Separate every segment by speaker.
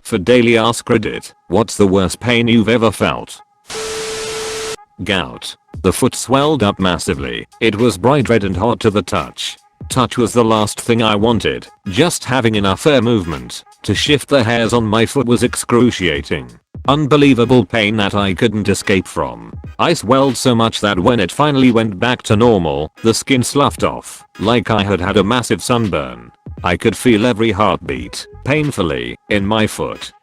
Speaker 1: For daily ask Reddit, what's the worst pain you've ever felt? Gout. The foot swelled up massively. It was bright red and hot to the touch. Touch was the last thing I wanted. Just having enough air movement to shift the hairs on my foot was excruciating. Unbelievable pain that I couldn't escape from. I swelled so much that when it finally went back to normal, the skin sloughed off, like I had had a massive sunburn. I could feel every heartbeat, painfully, in my foot.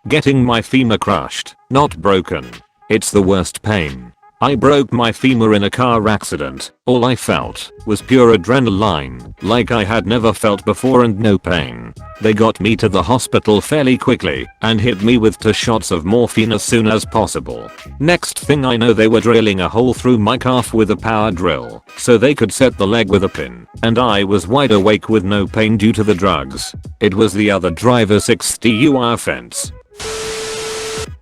Speaker 1: Getting my femur crushed, not broken. It's the worst pain. I broke my femur in a car accident. All I felt was pure adrenaline, like I had never felt before, and no pain. They got me to the hospital fairly quickly and hit me with 2 shots of morphine as soon as possible. Next thing I know, they were drilling a hole through my calf with a power drill so they could set the leg with a pin, and I was wide awake with no pain due to the drugs. It was the other driver's 6th DUI offense.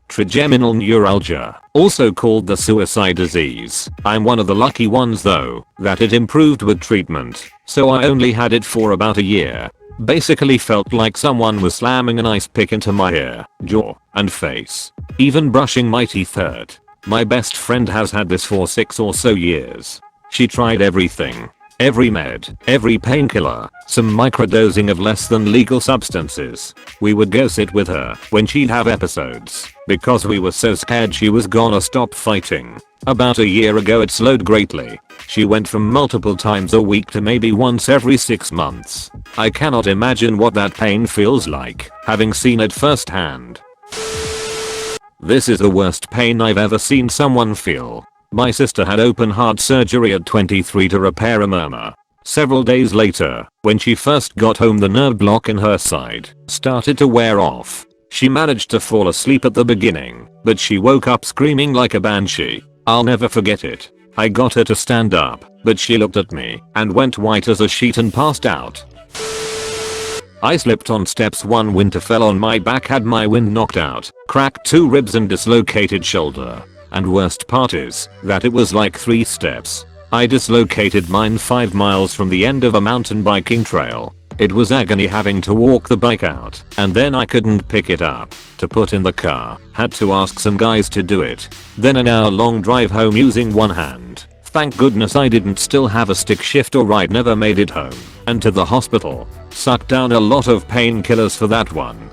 Speaker 1: Trigeminal neuralgia, also called the suicide disease. I'm one of the lucky ones though, that it improved with treatment, so I only had it for about a year. Basically felt like someone was slamming an ice pick into my ear, jaw, and face. Even brushing my teeth hurt. My best friend has had this for 6 or so years. She tried everything. Every med, every painkiller, some microdosing of less than legal substances. We would go sit with her when she'd have episodes because we were so scared she was gonna stop fighting. About a year ago it slowed greatly. She went from multiple times a week to maybe once every 6 months. I cannot imagine what that pain feels like, having seen it firsthand. This is the worst pain I've ever seen someone feel. My sister had open heart surgery at 23 to repair a murmur. Several days later, when she first got home, the nerve block in her side started to wear off. She managed to fall asleep at the beginning, but she woke up screaming like a banshee. I'll never forget it. I got her to stand up, but she looked at me and went white as a sheet and passed out. I slipped on steps one winter, fell on my back, had my wind knocked out, cracked 2 ribs and dislocated shoulder. And worst part is that it was like 3 steps. I dislocated mine 5 miles from the end of a mountain biking trail. It was agony having to walk the bike out, and then I couldn't pick it up to put in the car. Had to ask some guys to do it. Then an hour-long drive home using one hand. Thank goodness I didn't still have a stick shift or I'd never made it home. And to the hospital. Sucked down a lot of painkillers for that one.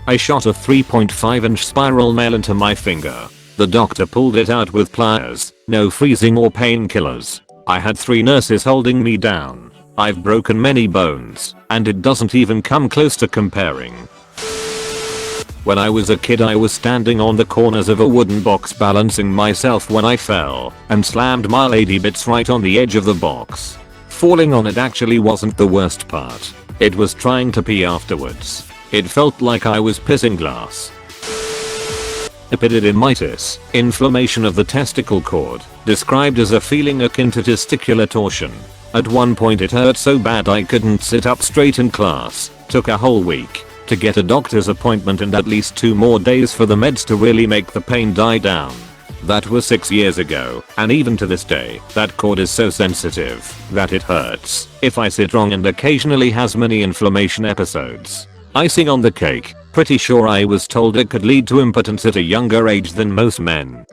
Speaker 1: I shot a 3.5-inch spiral nail into my finger. The doctor pulled it out with pliers, no freezing or painkillers. I had 3 nurses holding me down. I've broken many bones, and it doesn't even come close to comparing. When I was a kid, I was standing on the corners of a wooden box balancing myself when I fell and slammed my lady bits right on the edge of the box. Falling on it actually wasn't the worst part. It was trying to pee afterwards. It felt like I was pissing glass. Epididymitis, inflammation of the testicle cord, described as a feeling akin to testicular torsion. At one point it hurt so bad I couldn't sit up straight in class. Took a whole week to get a doctor's appointment and at least 2 more days for the meds to really make the pain die down. That was 6 years ago, and even to this day, that cord is so sensitive that it hurts if I sit wrong and occasionally has many inflammation episodes. Icing on the cake, pretty sure I was told it could lead to impotence at a younger age than most men.